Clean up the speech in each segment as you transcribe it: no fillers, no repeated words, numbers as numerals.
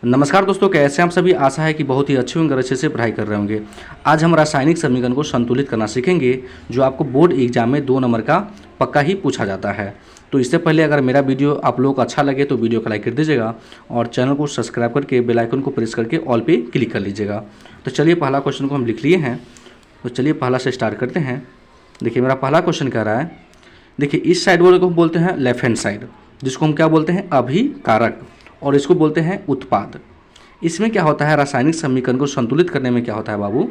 नमस्कार दोस्तों, कैसे हैं आप सभी। आशा है कि बहुत ही अच्छे होंगे और अच्छे से पढ़ाई कर रहे होंगे। आज हम रासायनिक समीकरण को संतुलित करना सीखेंगे, जो आपको बोर्ड एग्जाम में 2 नंबर का पक्का ही पूछा जाता है। तो इससे पहले अगर मेरा वीडियो आप लोगों को अच्छा लगे तो वीडियो को लाइक कर दीजिएगा और चैनल को सब्सक्राइब करके बेल आइकन को प्रेस करके ऑल पे क्लिक कर लीजिएगा। तो चलिए, पहला क्वेश्चन को हम लिख लिए हैं, तो चलिए पहला से स्टार्ट करते हैं। देखिए, मेरा पहला क्वेश्चन कह रहा है, देखिए इस साइड वाले को बोलते हैं लेफ्ट हैंड साइड, जिसको हम क्या बोलते हैं, अभिकारक, और इसको बोलते हैं उत्पाद। इसमें क्या होता है, रासायनिक समीकरण को संतुलित करने में क्या होता है बाबू,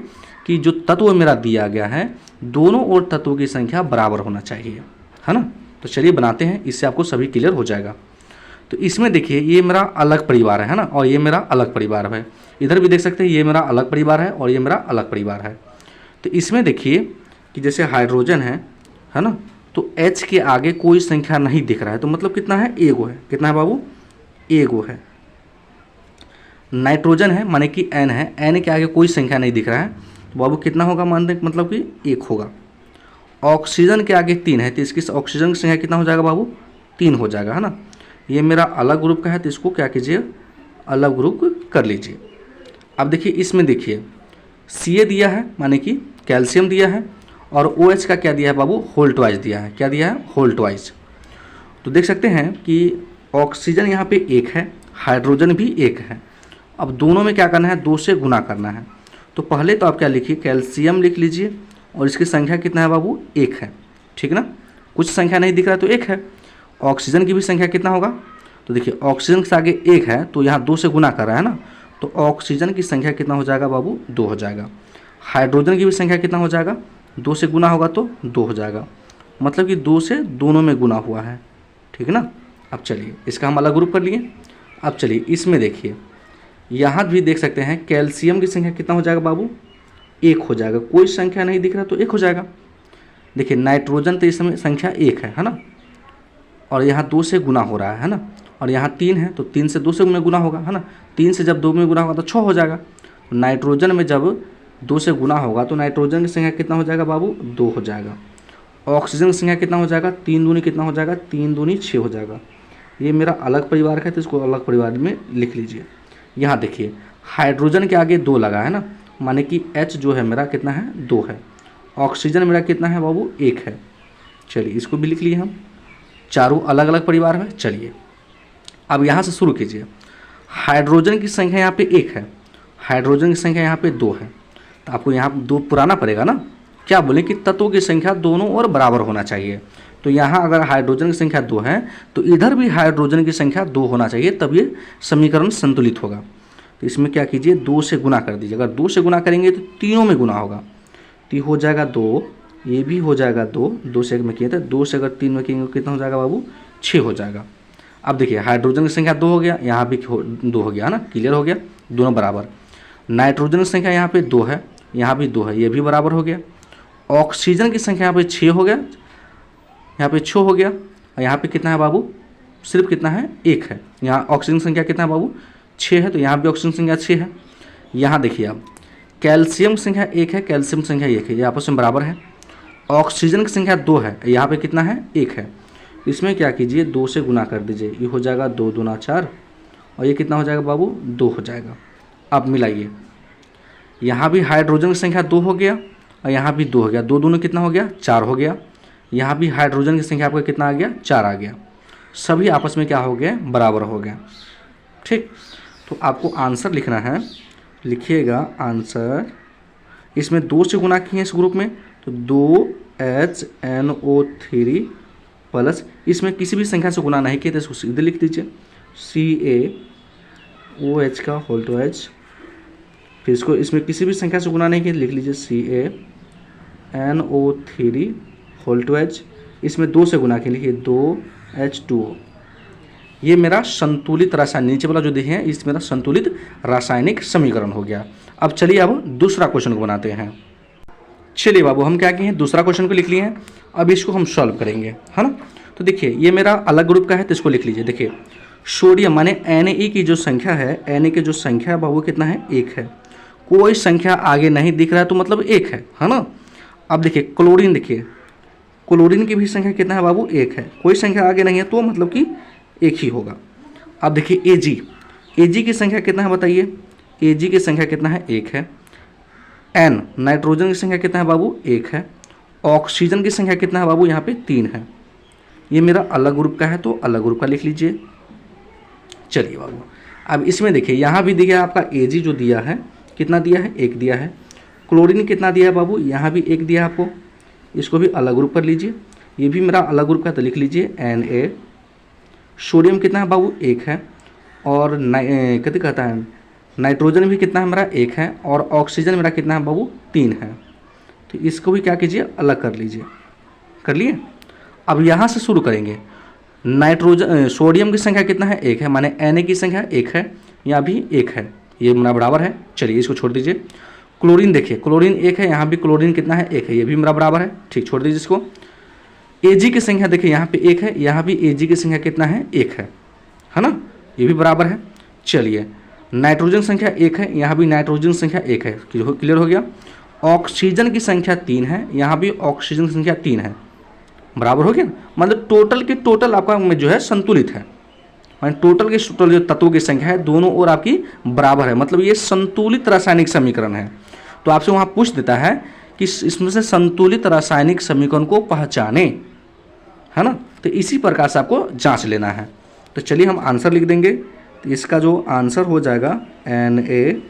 कि जो तत्व मेरा दिया गया है दोनों ओर तत्वों की संख्या बराबर होना चाहिए, है ना। तो चलिए बनाते हैं, इससे आपको सभी क्लियर हो जाएगा। तो इसमें देखिए, ये मेरा अलग परिवार है ना, और ये मेरा अलग परिवार है। इधर भी देख सकते हैं, ये मेरा अलग परिवार है और ये मेरा अलग परिवार है। तो इसमें देखिए कि जैसे हाइड्रोजन है ना, तो H के आगे कोई संख्या नहीं दिख रहा है, तो मतलब कितना है, एगो है। कितना है बाबू, एगो है। नाइट्रोजन है माने कि N है, N के आगे कोई संख्या नहीं दिख रहा है, तो बाबू कितना होगा, मतलब कि 1 होगा। ऑक्सीजन के आगे 3 है, तो इसकी ऑक्सीजन की संख्या कितना हो जाएगा बाबू, 3 हो जाएगा, है ना। ये मेरा अलग ग्रुप का है, तो इसको क्या कीजिए, अलग ग्रुप कर लीजिए। अब देखिए, इसमें देखिए Ca दिया है माने कि कैल्शियम दिया है, और OH का क्या दिया है बाबू, होल ट्वाइस दिया है। क्या दिया है, होल ट्वाइस। तो देख सकते हैं कि ऑक्सीजन यहाँ पे 1 है, हाइड्रोजन भी 1 है। अब दोनों में क्या करना है, 2 से गुना करना है। तो पहले तो आप क्या लिखिए, कैल्शियम लिख लीजिए, और इसकी संख्या कितना है बाबू, 1 है, ठीक ना। कुछ संख्या नहीं दिख रहा है तो 1 है। ऑक्सीजन की भी संख्या कितना होगा, तो देखिए ऑक्सीजन के आगे 1 है, तो यहाँ 2 से गुना कर रहा है ना, तो ऑक्सीजन की संख्या कितना हो जाएगा बाबू, 2 हो जाएगा। हाइड्रोजन की भी संख्या कितना हो जाएगा, 2 से गुना होगा तो 2 हो जाएगा, मतलब कि 2 से दोनों में गुना हुआ है, ठीक है ना। अब चलिए, इसका हम अलग ग्रुप कर लिए। अब चलिए, इसमें देखिए, यहाँ भी देख सकते हैं कैल्शियम की संख्या कितना हो जाएगा बाबू, 1 हो जाएगा। कोई संख्या नहीं दिख रहा तो 1 हो जाएगा। देखिए नाइट्रोजन तो इसमें संख्या 1 है ना, और यहाँ 2 से गुना हो रहा है ना, और यहाँ 3 है, तो 3 से 2 से में गुना होगा, है ना। 3 से जब 2 में गुना होगा तो 6 हो जाएगा। तो नाइट्रोजन में जब 2 से गुना होगा तो नाइट्रोजन की संख्या कितना हो जाएगा बाबू, 2 हो जाएगा। ऑक्सीजन की संख्या कितना हो जाएगा, 3 दूनी कितना हो जाएगा, 3 दूनी 6 हो जाएगा। ये मेरा अलग परिवार है, तो इसको अलग परिवार में लिख लीजिए। यहाँ देखिए, हाइड्रोजन के आगे 2 लगा है ना, माने कि H जो है मेरा कितना है, 2 है। ऑक्सीजन मेरा कितना है बाबू, 1 है। चलिए, इसको भी लिख लिए हम, चारों अलग अलग परिवार में। चलिए, अब यहाँ से शुरू कीजिए। हाइड्रोजन की संख्या यहाँ पे 1 है, हाइड्रोजन की संख्या यहाँ पे 2 है, तो आपको यहाँ 2 पुराना पड़ेगा ना। क्या बोले कि तत्वों की संख्या दोनों ओर बराबर होना चाहिए। तो यहाँ अगर हाइड्रोजन की संख्या 2 है, तो इधर भी हाइड्रोजन की संख्या 2 होना चाहिए, तब ये समीकरण संतुलित होगा। तो इसमें क्या कीजिए, 2 से गुना कर दीजिए। अगर 2 से गुना करेंगे तो तीनों में गुना होगा, तो ये हो जाएगा 2, ये भी हो जाएगा 2, 2 से में किए थे, 2 से अगर 3 में किएंगे कितना हो जाएगा बाबू, 6 हो जाएगा। अब देखिए, हाइड्रोजन की संख्या 2 हो गया, यहाँ भी 2 हो गया, है ना, क्लियर हो गया, दोनों बराबर। नाइट्रोजन की संख्या यहाँ पे 2 है, यहाँ भी 2 है, ये भी बराबर हो गया। ऑक्सीजन की संख्या यहाँ पे 6 हो गया, यहाँ पे 6 हो गया, और यहाँ पे कितना है बाबू, सिर्फ कितना है, 1 है। यहाँ ऑक्सीजन संख्या कितना है बाबू, 6 है, तो यहाँ भी ऑक्सीजन संख्या 6 है। यहाँ देखिए, आप कैल्शियम संख्या 1 है, कैल्शियम संख्या 1 है, ये आपस में बराबर है। ऑक्सीजन की संख्या 2 है, यहाँ पे कितना है, 1 है। इसमें क्या कीजिए, 2 से गुना कर दीजिए, ये हो जाएगा 2 दूना 4, और ये कितना हो जाएगा बाबू, 2 हो जाएगा। अब मिलाइए, यहाँ भी हाइड्रोजन की संख्या 2 हो गया, और यहाँ भी 2 हो गया, 2 दूना कितना हो गया, 4 हो गया। यहाँ भी हाइड्रोजन की संख्या आपका कितना आ गया, 4 आ गया। सभी आपस में क्या हो गया, बराबर हो गया, ठीक। तो आपको आंसर लिखना है, लिखिएगा आंसर। इसमें 2 से गुना किए इस ग्रुप में, तो 2HNO3 प्लस, इसमें किसी भी संख्या से गुना नहीं किए तो इसको सीधे लिख दीजिए, CaOH का होल ट्वाइस। फिर इसको इसमें किसी भी संख्या से गुना नहीं किए, लिख लीजिए CaNO3 होल ट्वाइस। इसमें 2 से गुना के लिखिए 2H2O। ये मेरा संतुलित रासायनिक, नीचे वाला जो देखे हैं, इस मेरा संतुलित रासायनिक समीकरण हो गया। अब चलिए, अब दूसरा क्वेश्चन को बनाते हैं। चलिए बाबू, हम क्या किए हैं, दूसरा क्वेश्चन को लिख लिए हैं। अब इसको हम सॉल्व करेंगे, है ना। तो देखिए, ये मेरा अलग ग्रुप का है, तो इसको लिख लीजिए। देखिए, सोडियम माने Na की जो संख्या है, Na की जो संख्या है बाबू कितना है, 1 है। कोई संख्या आगे नहीं दिख रहा है, तो मतलब 1 है ना। अब देखिए क्लोरीन, देखिए क्लोरीन की भी संख्या कितना है बाबू, 1 है। कोई संख्या आगे नहीं है, तो मतलब कि 1 ही होगा। अब देखिए Ag की संख्या कितना है बताइए, Ag की संख्या कितना है, 1 है। N नाइट्रोजन की संख्या कितना है बाबू, 1 है। ऑक्सीजन की संख्या कितना है बाबू, यहाँ पे 3 है। ये मेरा अलग ग्रुप का है तो अलग ग्रुप का लिख लीजिए। चलिए बाबू अब इसमें देखिए, यहाँ भी देखिए आपका Ag जो दिया है कितना दिया है, 1 दिया है। क्लोरीन कितना दिया है बाबू, यहाँ भी 1 दिया है आपको, इसको भी अलग ग्रुप कर लीजिए। ये भी मेरा अलग ग्रुप का तो लिख लीजिए Na। सोडियम कितना है बाबू, 1 है। और कहते कहता है नाइट्रोजन भी कितना है मेरा, 1 है। और ऑक्सीजन मेरा कितना है बाबू, 3 है। तो इसको भी क्या कीजिए, अलग कर लीजिए। कर लिए। अब यहाँ से शुरू करेंगे। नाइट्रोजन सोडियम की संख्या कितना है, 1 है, माने Na की संख्या 1 है, यहाँ भी 1 है, ये मेरा बराबर है। चलिए इसको छोड़ दीजिए। क्लोरीन देखिए, क्लोरीन 1 है, यहाँ भी क्लोरीन कितना है, 1 है, ये भी मेरा बराबर है, ठीक, छोड़ दीजिए इसको। Ag की संख्या देखिए, यहाँ पे 1 है, यहाँ भी Ag की संख्या कितना है, 1 है ना, ये भी बराबर है। चलिए नाइट्रोजन संख्या 1 है, यहाँ भी नाइट्रोजन संख्या 1 है, क्लियर हो गया। ऑक्सीजन की संख्या 3 है, यहाँ भी ऑक्सीजन की संख्या 3 है, बराबर हो गया। मतलब टोटल के टोटल आपका में जो है संतुलित है, टोटल के टोटल जो तत्वों की संख्या है दोनों ओर आपकी बराबर है, मतलब ये संतुलित रासायनिक समीकरण है। तो आपसे वहाँ पूछ देता है कि इसमें से संतुलित रासायनिक समीकरण को पहचाने, है ना। तो इसी प्रकार से आपको जांच लेना है। तो चलिए हम आंसर लिख देंगे। तो इसका जो आंसर हो जाएगा NaCl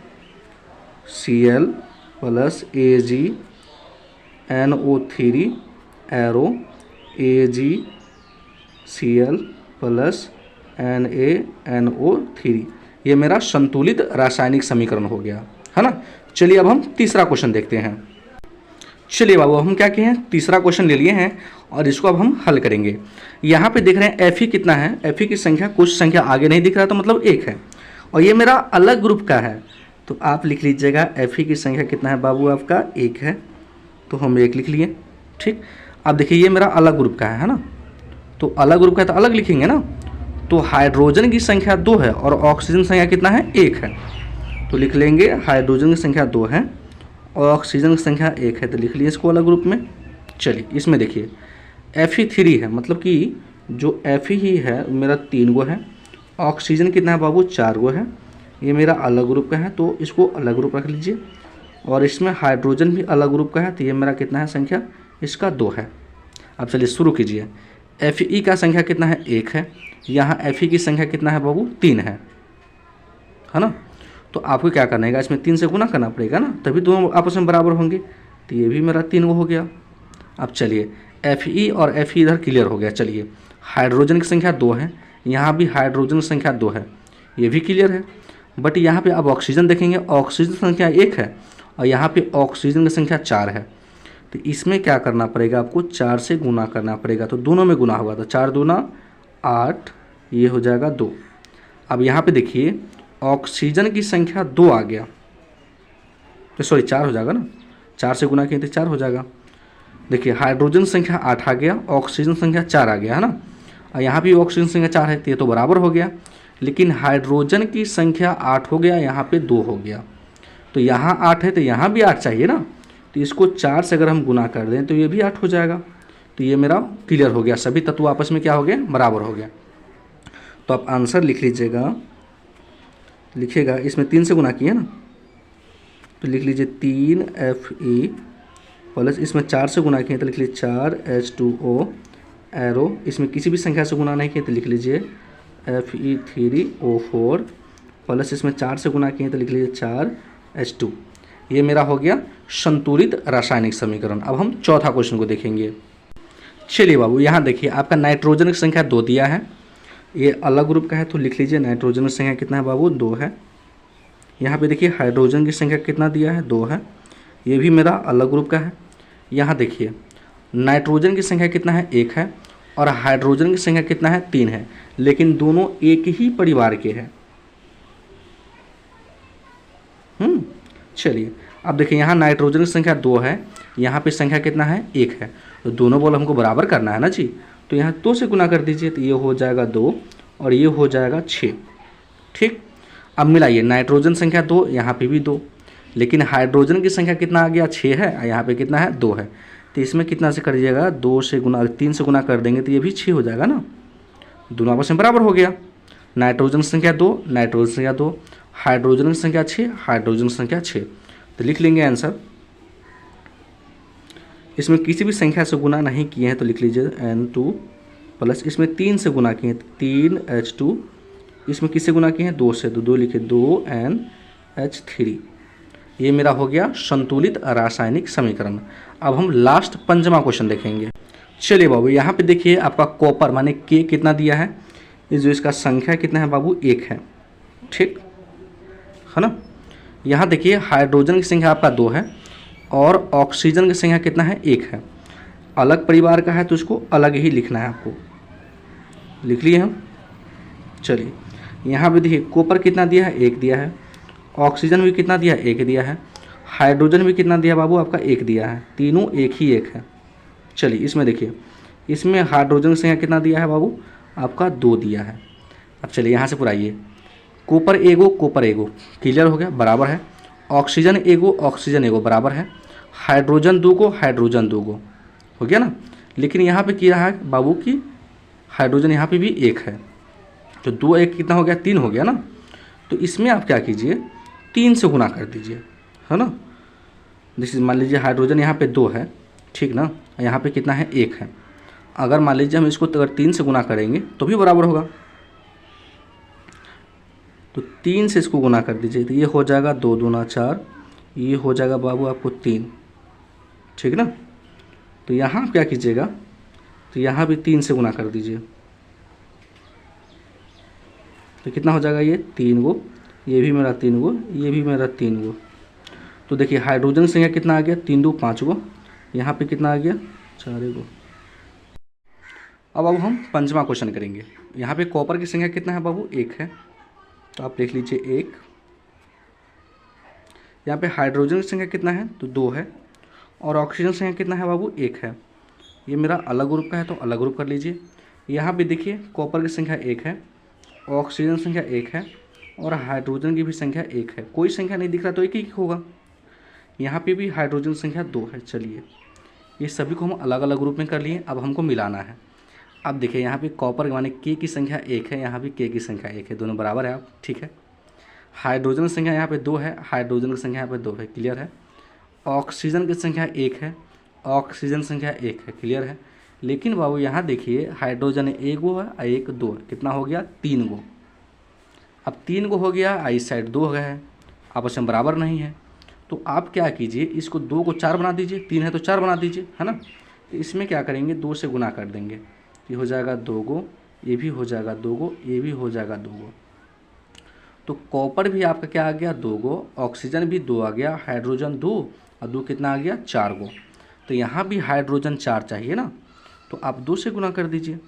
plus AgNO3 arrow AgCl plus NaNO3, ये मेरा संतुलित रासायनिक समीकरण हो गया, है ना। चलिए अब हम तीसरा क्वेश्चन देखते हैं। चलिए बाबू हम क्या किए हैं, तीसरा क्वेश्चन ले लिए हैं और इसको अब हम हल करेंगे। यहाँ पे देख रहे हैं Fe कितना है, Fe की संख्या कुछ संख्या आगे नहीं दिख रहा तो मतलब 1 है, और ये मेरा अलग ग्रुप का है। तो आप लिख लीजिएगा Fe की संख्या कितना है बाबू आपका, 1 है, तो हम 1 लिख लिए, ठीक। अब देखिए ये मेरा अलग ग्रुप का है ना, तो अलग ग्रुप का है तो अलग लिखेंगे ना। तो हाइड्रोजन की संख्या 2 है और ऑक्सीजन संख्या कितना है, 1 है, तो लिख लेंगे हाइड्रोजन की संख्या 2 है और ऑक्सीजन की संख्या 1 है, तो लिख लिए इसको अलग ग्रुप में। चलिए इसमें देखिए Fe3 है, मतलब कि जो Fe ही है मेरा 3 गो है, ऑक्सीजन कितना है बाबू, 4 गो है, ये मेरा अलग ग्रुप का है तो इसको अलग ग्रुप रख लीजिए। और इसमें हाइड्रोजन भी अलग ग्रुप का है तो ये मेरा कितना है संख्या, इसका 2 है। अब चलिए शुरू कीजिए। Fe का संख्या कितना है, 1 है, यहाँ Fe की संख्या कितना है बाबू, 3 है ना। तो आपको क्या करना है, इसमें 3 से गुना करना पड़ेगा ना, तभी दोनों आपस में बराबर होंगे। तो ये भी मेरा 3 हो गया। अब चलिए Fe और Fe इधर क्लियर हो गया। चलिए हाइड्रोजन की संख्या 2 है, यहाँ भी हाइड्रोजन की संख्या 2 है, ये भी क्लियर है। बट यहाँ पे अब ऑक्सीजन देखेंगे, ऑक्सीजन संख्या 1 है और यहाँ पे ऑक्सीजन की संख्या 4 है। तो इसमें क्या करना पड़ेगा आपको, 4 से गुना करना पड़ेगा, तो दोनों में गुना होगा, तो 4 दूना 8, ये हो जाएगा 2। अब यहाँ पे देखिए ऑक्सीजन की संख्या 2 आ गया, तो सॉरी 4 हो जाएगा ना, 4 से गुना किए तो 4 हो जाएगा। देखिए हाइड्रोजन संख्या 8 आ गया, ऑक्सीजन संख्या 4 आ गया, है ना। और यहाँ भी ऑक्सीजन संख्या 4 है तो ये तो बराबर हो गया, लेकिन हाइड्रोजन की संख्या 8 हो गया, यहाँ पे 2 हो गया। तो यहाँ 8 है तो यहाँ भी 8 चाहिए ना, तो इसको 4 से अगर हम गुना कर दें तो ये भी 8 हो जाएगा। तो ये मेरा क्लियर हो गया, सभी तत्व आपस में क्या हो गए, बराबर हो गया। तो आप आंसर लिख लीजिएगा, लिखिएगा इसमें 3 से गुना किया ना, तो लिख लीजिए 3Fe प्लस इसमें 4 से गुना किए तो लिख लीजिए 4H2O एरो, इसमें किसी भी संख्या से गुना नहीं किए तो लिख लीजिए Fe3O4 प्लस इसमें 4 से गुना किए तो लिख लीजिए 4H2। ये मेरा हो गया संतुलित रासायनिक समीकरण। अब हम चौथा क्वेश्चन को देखेंगे। चलिए बाबू यहाँ देखिए आपका नाइट्रोजन की संख्या 2 दिया है, ये अलग ग्रुप का है तो लिख लीजिए नाइट्रोजन की संख्या कितना है बाबू, 2 है। यहाँ पे देखिए हाइड्रोजन की संख्या कितना दिया है, 2 है, ये भी मेरा अलग ग्रुप का है। यहाँ देखिए नाइट्रोजन की संख्या कितना है, 1 है, और हाइड्रोजन की संख्या कितना है, 3 है, लेकिन दोनों एक ही परिवार के हैं। चलिए अब देखिए यहाँ नाइट्रोजन की संख्या 2 है, यहाँ पे संख्या कितना है, 1 है, तो दोनों बॉल हमको बराबर करना है ना जी। तो यहाँ 2 से गुना कर दीजिए तो ये हो जाएगा 2 और ये हो जाएगा 6, ठीक। अब मिलाइए, नाइट्रोजन संख्या 2, यहाँ पे भी 2, लेकिन हाइड्रोजन की संख्या कितना आ गया, 6 है, और यहाँ पे कितना है, 2 है। तो इसमें कितना से कर दीजिएगा, 2 से गुना 3 से गुना कर देंगे तो ये भी 6 हो जाएगा ना, दोनों आपस में बराबर हो गया। नाइट्रोजन की संख्या 2, नाइट्रोजन की संख्या 2, हाइड्रोजन की संख्या 6, हाइड्रोजन की संख्या 6। तो लिख लेंगे आंसर। इसमें किसी भी संख्या से गुना नहीं किए हैं तो लिख लीजिए N2 प्लस, इसमें 3 से गुना किए हैं 3H2, इसमें किससे गुना किए हैं 2 से, तो 2 लिखे 2NH3। ये मेरा हो गया संतुलित रासायनिक समीकरण। अब हम लास्ट 5वां क्वेश्चन देखेंगे। चलिए बाबू, यहाँ पे देखिए आपका कॉपर माने K कितना दिया है, ये जो इसका संख्या कितना है बाबू 1 है, ठीक है ना। यहाँ देखिए हाइड्रोजन की संख्या आपका 2 है और ऑक्सीजन की संख्या कितना है 1 है। अलग परिवार का है तो इसको अलग ही लिखना है आपको, लिख लिए हम। चलिए यहाँ पे देखिए कॉपर कितना दिया है 1 दिया है, ऑक्सीजन भी कितना दिया है 1 दिया है, हाइड्रोजन भी कितना दिया बाबू आपका 1 दिया है, तीनों एक ही 1 है। चलिए इसमें देखिए, इसमें हाइड्रोजन की संख्या कितना दिया है बाबू आपका 2 दिया है। अब चलिए यहाँ से पुराइए, कॉपर एगो कॉपर एगो क्लियर हो गया, बराबर है। ऑक्सीजन एगो ऑक्सीजन एगो बराबर है, हाइड्रोजन 2 को हाइड्रोजन 2 को हो गया ना। लेकिन यहाँ पे किया है बाबू की हाइड्रोजन यहाँ पे भी 1 है, तो 2 1 कितना हो गया 3 हो गया ना। तो इसमें आप क्या कीजिए 3 से गुना कर दीजिए, है ना। जैसे मान लीजिए हाइड्रोजन यहाँ पे 2 है, ठीक ना, यहाँ पे कितना है 1 है। अगर मान लीजिए हम इसको अगर 3 से गुना करेंगे तो भी बराबर होगा, तो 3 से इसको गुना कर दीजिए, तो ये हो जाएगा 2 दूना 4, ये हो जाएगा बाबू आपको 3, ठीक ना। तो यहाँ क्या कीजिएगा, तो यहाँ भी 3 से गुना कर दीजिए, तो कितना हो जाएगा ये 3 गो, ये भी मेरा 3 गो, ये भी मेरा 3 गो। तो देखिए हाइड्रोजन की संख्या कितना आ गया 3 2 5 गो, यहाँ पे कितना आ गया 4 गो। अब हम 5वां क्वेश्चन करेंगे। यहाँ पे कॉपर की संख्या कितना है बाबू 1 है, तो आप लिख लीजिए 1। यहाँ पे हाइड्रोजन की संख्या कितना है तो 2 है, और ऑक्सीजन संख्या कितना है बाबू 1 है। ये मेरा अलग ग्रुप का है तो अलग ग्रुप कर लीजिए। यहाँ पे देखिए कॉपर की संख्या 1 है, ऑक्सीजन संख्या 1 है, और हाइड्रोजन की भी संख्या 1 है। कोई संख्या नहीं दिख रहा तो एक ही होगा। यहाँ पे भी हाइड्रोजन संख्या 2 है। चलिए ये सभी को हम अलग अलग ग्रुप में कर लिए, अब हमको मिलाना है। अब देखिए यहाँ पे कॉपर माने K की संख्या 1 है, यहाँ भी K की संख्या 1 है, दोनों बराबर है आप, ठीक है। हाइड्रोजन की संख्या यहाँ पे 2 है, हाइड्रोजन की संख्या यहाँ पे 2 है, क्लियर है। ऑक्सीजन की संख्या 1 है, ऑक्सीजन संख्या 1 है, क्लियर है। लेकिन बाबू यहाँ देखिए हाइड्रोजन 1 गो है और 1 2 है, कितना हो गया 3 गो। अब 3 गो हो गया, इस साइड 2 हो गया है, आपस में बराबर नहीं है। तो आप क्या कीजिए, इसको 2 को 4 बना दीजिए, 3 है तो 4 बना दीजिए, है ना। तो इसमें क्या करेंगे 2 से गुना कर देंगे, ये हो जाएगा 2 गो, ये भी हो जाएगा 2 गो, ये भी हो जाएगा 2 गो। तो कॉपर भी आपका क्या आ गया 2 गो, ऑक्सीजन भी 2 आ गया, हाइड्रोजन 2 और 2 कितना आ गया 4 गो। तो यहाँ भी हाइड्रोजन 4 चाहिए ना, तो आप 2 से गुना कर दीजिए,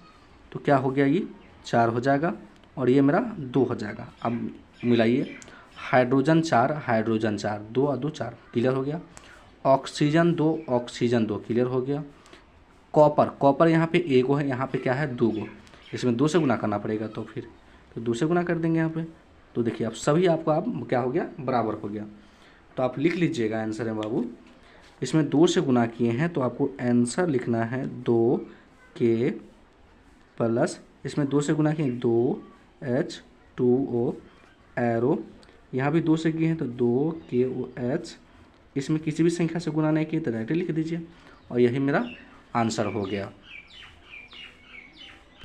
तो क्या हो गया ये 4 हो जाएगा और ये मेरा 2 हो जाएगा। अब मिलाइए, हाइड्रोजन 4 हाइड्रोजन 4, 2 और 2 4, क्लियर हो गया। ऑक्सीजन 2 ऑक्सीजन 2, क्लियर हो गया। कॉपर यहाँ पे 1 गो है, यहाँ पे क्या है 2 गो, इसमें 2 से गुना करना पड़ेगा, तो फिर तो 2 से गुना कर देंगे यहाँ पे। तो देखिए अब सभी आपको आप क्या हो गया बराबर हो गया। तो आप लिख लीजिएगा आंसर है बाबू, इसमें 2 से गुना किए हैं तो आपको आंसर लिखना है 2K प्लस, इसमें 2 से गुना किए 2H2O एरो, यहाँ भी 2 से किए हैं तो 2KOH। इसमें किसी भी संख्या से गुना नहीं किए तो डायरेक्टली लिख दीजिए और यही मेरा आंसर हो गया।